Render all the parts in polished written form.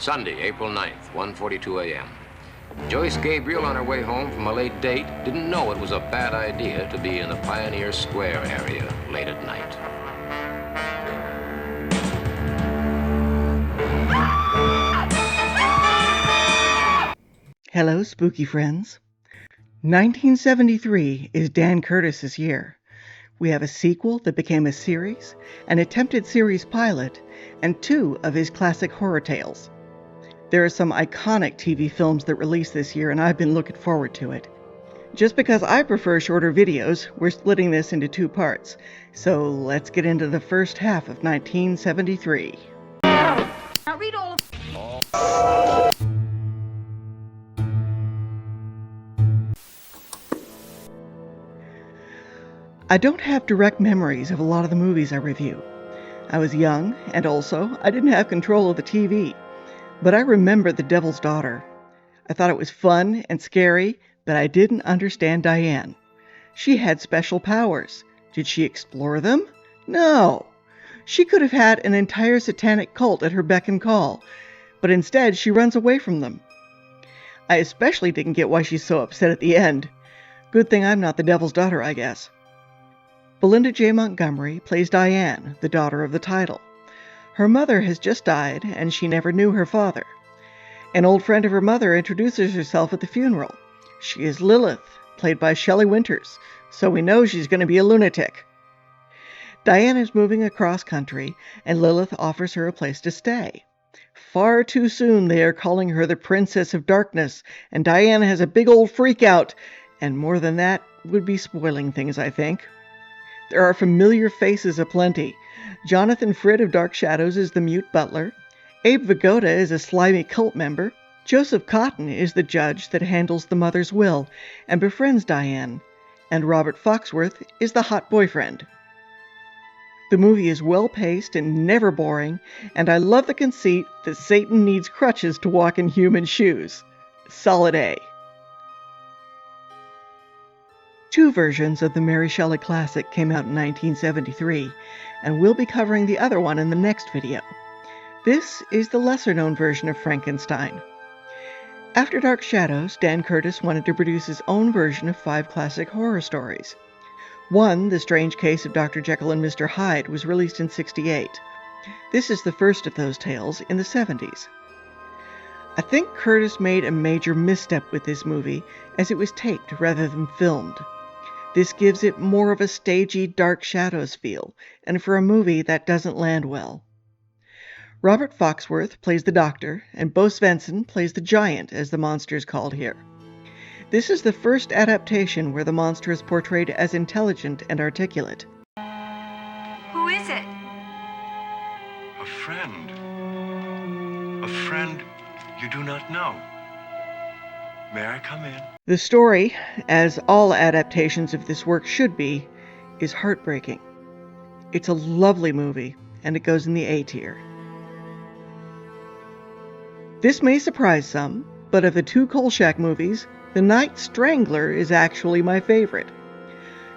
Sunday, April 9th, 1:42 a.m. Joyce Gabriel, on her way home from a late date, didn't know it was a bad idea to be in the Pioneer Square area late at night. Hello, spooky friends. 1973 is Dan Curtis's year. We have a sequel that became a series, an attempted series pilot, and 2 of his classic horror tales. There are some iconic TV films that released this year, and I've been looking forward to it. Just because I prefer shorter videos, we're splitting this into 2 parts. So let's get into the first half of 1973. Now read all of... I don't have direct memories of a lot of the movies I review. I was young, and also, I didn't have control of the TV. But I remember The Devil's Daughter. I thought it was fun and scary, but I didn't understand Diane. She had special powers. Did she explore them? No. She could have had an entire satanic cult at her beck and call, but instead she runs away from them. I especially didn't get why she's so upset at the end. Good thing I'm not the Devil's Daughter, I guess. Belinda J. Montgomery plays Diane, the daughter of the title. Her mother has just died, and she never knew her father. An old friend of her mother introduces herself at the funeral. She is Lilith, played by Shelley Winters, so we know she's going to be a lunatic. Diane is moving across country, and Lilith offers her a place to stay. Far too soon they are calling her the Princess of Darkness, and Diane has a big old freak out, and more than that would be spoiling things, I think. There are familiar faces aplenty. Jonathan Fridd of Dark Shadows is the mute butler. Abe Vigoda is a slimy cult member. Joseph Cotton is the judge that handles the mother's will and befriends Diane. And Robert Foxworth is the hot boyfriend. The movie is well-paced and never boring, and I love the conceit that Satan needs crutches to walk in human shoes. Solid A. 2 versions of the Mary Shelley classic came out in 1973, and we'll be covering the other one in the next video. This is the lesser-known version of Frankenstein. After Dark Shadows, Dan Curtis wanted to produce his own version of 5 classic horror stories. One, The Strange Case of Dr. Jekyll and Mr. Hyde, was released in '68. This is the first of those tales in the '70s. I think Curtis made a major misstep with this movie, as it was taped rather than filmed. This gives it more of a stagey Dark Shadows feel, and for a movie that doesn't land well. Robert Foxworth plays the Doctor, and Bo Svenson plays the Giant, as the monster is called here. This is the first adaptation where the monster is portrayed as intelligent and articulate. Who is it? A friend. A friend you do not know. May I come in? The story, as all adaptations of this work should be, is heartbreaking. It's a lovely movie, and it goes in the A tier. This may surprise some, but of the 2 Kolchak movies, The Night Strangler is actually my favorite.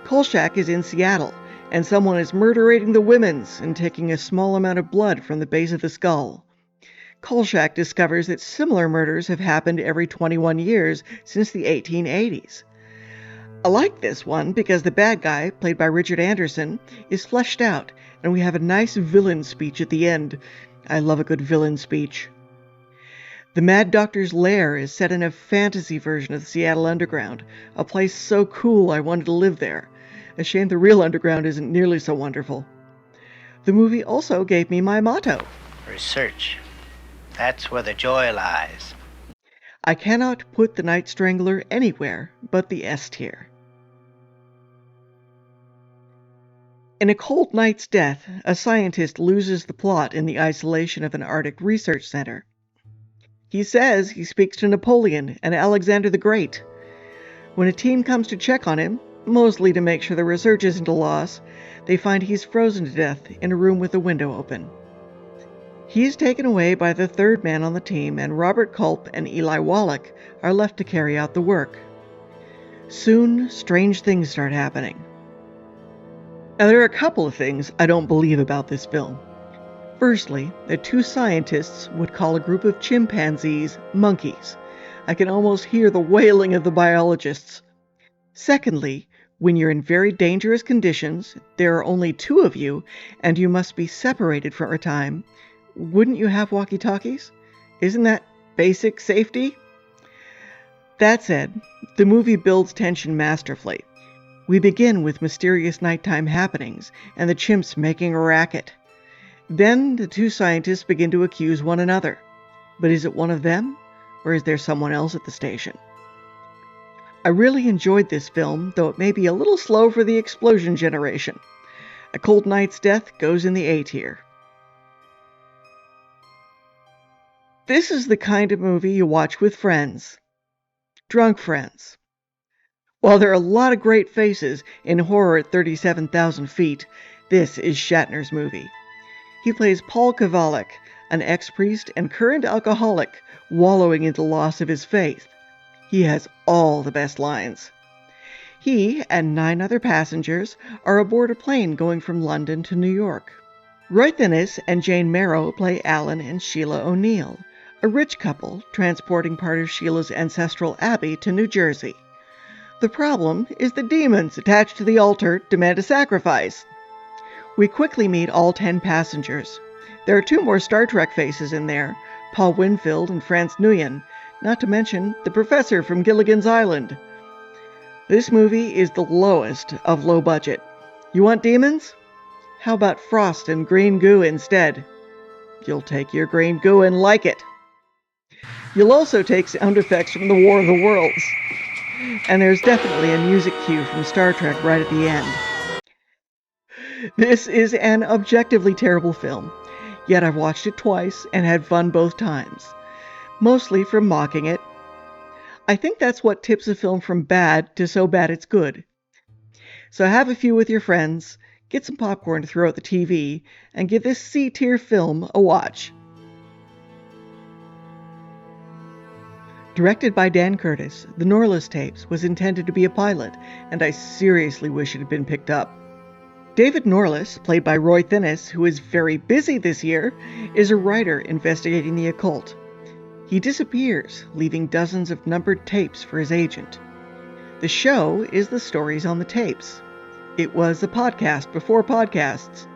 Kolchak is in Seattle, and someone is murderating the women's and taking a small amount of blood from the base of the skull. Kolchak discovers that similar murders have happened every 21 years since the 1880s. I like this one because the bad guy, played by Richard Anderson, is fleshed out, and we have a nice villain speech at the end. I love a good villain speech. The Mad Doctor's lair is set in a fantasy version of the Seattle Underground, a place so cool I wanted to live there. A shame the real underground isn't nearly so wonderful. The movie also gave me my motto. Research. That's where the joy lies. I cannot put The Night Strangler anywhere but the S tier. In A Cold Night's Death, a scientist loses the plot in the isolation of an Arctic research center. He says he speaks to Napoleon and Alexander the Great. When a team comes to check on him, mostly to make sure the research isn't a loss, they find he's frozen to death in a room with a window open. He is taken away by the 3rd man on the team, and Robert Culp and Eli Wallach are left to carry out the work. Soon, strange things start happening. Now, there are a couple of things I don't believe about this film. Firstly, the two scientists would call a group of chimpanzees monkeys. I can almost hear the wailing of the biologists. Secondly, when you're in very dangerous conditions, there are only two of you, and you must be separated for a time, wouldn't you have walkie-talkies? Isn't that basic safety? That said, the movie builds tension masterfully. We begin with mysterious nighttime happenings and the chimps making a racket. Then the two scientists begin to accuse one another. But is it one of them, or is there someone else at the station? I really enjoyed this film, though it may be a little slow for the explosion generation. A Cold Night's Death goes in the A tier. This is the kind of movie you watch with friends. Drunk friends. While there are a lot of great faces in Horror at 37,000 Feet, this is Shatner's movie. He plays Paul Kovalik, an ex-priest and current alcoholic wallowing in the loss of his faith. He has all the best lines. He and 9 other passengers are aboard a plane going from London to New York. Roy Thinnes and Jane Merrow play Alan and Sheila O'Neill, a rich couple transporting part of Sheila's ancestral abbey to New Jersey. The problem is the demons attached to the altar demand a sacrifice. We quickly meet all 10 passengers. There are 2 more Star Trek faces in there, Paul Winfield and France Nguyen, not to mention the professor from Gilligan's Island. This movie is the lowest of low budget. You want demons? How about frost and green goo instead? You'll take your green goo and like it. You'll also take sound effects from the War of the Worlds. And there's definitely a music cue from Star Trek right at the end. This is an objectively terrible film, yet I've watched it twice and had fun both times. Mostly from mocking it. I think that's what tips a film from bad to so bad it's good. So have a few with your friends, get some popcorn to throw at the TV, and give this C-tier film a watch. Directed by Dan Curtis, the Norliss Tapes was intended to be a pilot, and I seriously wish it had been picked up. David Norliss, played by Roy Thinnes, who is very busy this year, is a writer investigating the occult. He disappears, leaving dozens of numbered tapes for his agent. The show is the stories on the tapes. It was a podcast before podcasts.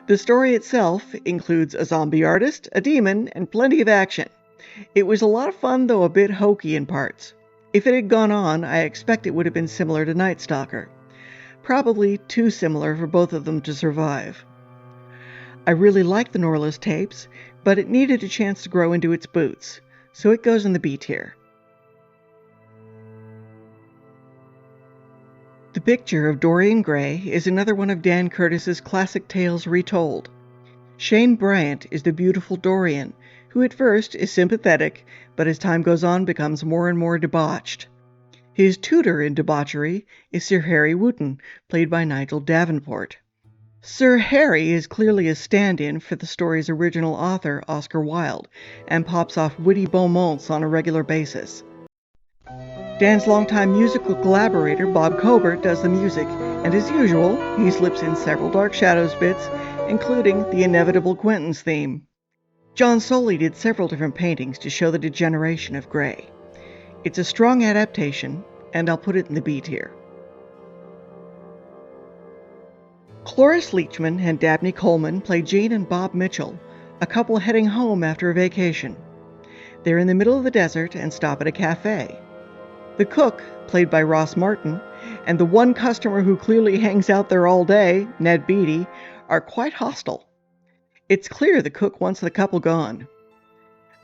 The story itself includes a zombie artist, a demon, and plenty of action. It was a lot of fun, though a bit hokey in parts. If it had gone on, I expect it would have been similar to Night Stalker. Probably too similar for both of them to survive. I really like the Norliss Tapes, but it needed a chance to grow into its boots, so it goes in the B tier. The Picture of Dorian Gray is another one of Dan Curtis's classic tales retold. Shane Bryant is the beautiful Dorian, who at first is sympathetic, but as time goes on becomes more and more debauched. His tutor in debauchery is Sir Harry Wooten, played by Nigel Davenport. Sir Harry is clearly a stand-in for the story's original author, Oscar Wilde, and pops off witty bon mots on a regular basis. Dan's longtime musical collaborator, Bob Cobert, does the music, and as usual, he slips in several Dark Shadows bits, including the inevitable Quentin's theme. John Soley did several different paintings to show the degeneration of Gray. It's a strong adaptation, and I'll put it in the B tier. Cloris Leachman and Dabney Coleman play Jean and Bob Mitchell, a couple heading home after a vacation. They're in the middle of the desert and stop at a cafe. The cook, played by Ross Martin, and the one customer who clearly hangs out there all day, Ned Beatty, are quite hostile. It's clear the cook wants the couple gone.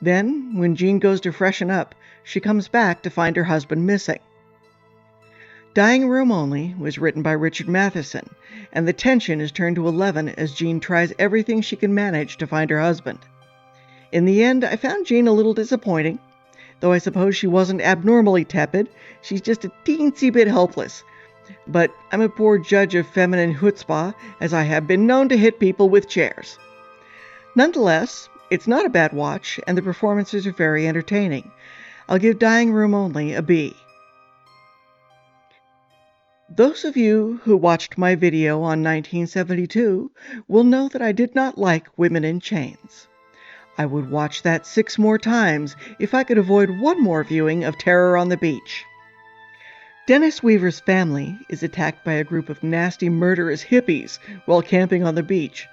Then, when Jean goes to freshen up, she comes back to find her husband missing. Dying Room Only was written by Richard Matheson, and the tension is turned to 11 as Jean tries everything she can manage to find her husband. In the end, I found Jean a little disappointing. Though I suppose she wasn't abnormally tepid, she's just a teensy bit hopeless. But I'm a poor judge of feminine chutzpah, as I have been known to hit people with chairs. Nonetheless, it's not a bad watch, and the performances are very entertaining. I'll give Dying Room Only a B. Those of you who watched my video on 1972 will know that I did not like Women in Chains. I would watch that 6 more times if I could avoid one more viewing of Terror on the Beach. Dennis Weaver's family is attacked by a group of nasty murderous hippies while camping on the beach.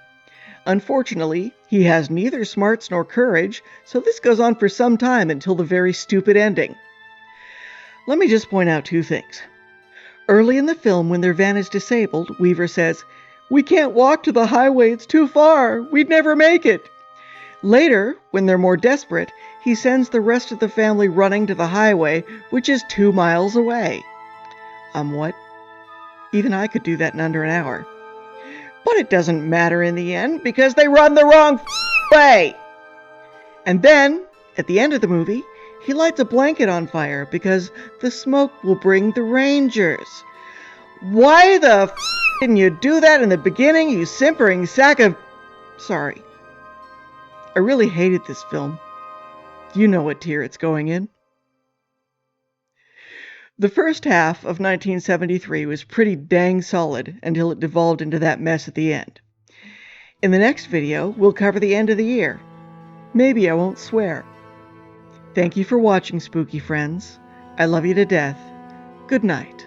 Unfortunately, he has neither smarts nor courage, so this goes on for some time until the very stupid ending. Let me just point out 2 things. Early in the film, when their van is disabled, Weaver says, "We can't walk to the highway, it's too far, we'd never make it." Later, when they're more desperate, he sends the rest of the family running to the highway, which is 2 miles away. What? Even I could do that in under an hour. But it doesn't matter in the end, because they run the wrong way! And then, at the end of the movie, he lights a blanket on fire because the smoke will bring the Rangers. Why the didn't you do that in the beginning, you simpering sack of... Sorry. I really hated this film. You know what tier it's going in. The first half of 1973 was pretty dang solid until it devolved into that mess at the end. In the next video, we'll cover the end of the year. Maybe I won't swear. Thank you for watching, spooky friends. I love you to death. Good night.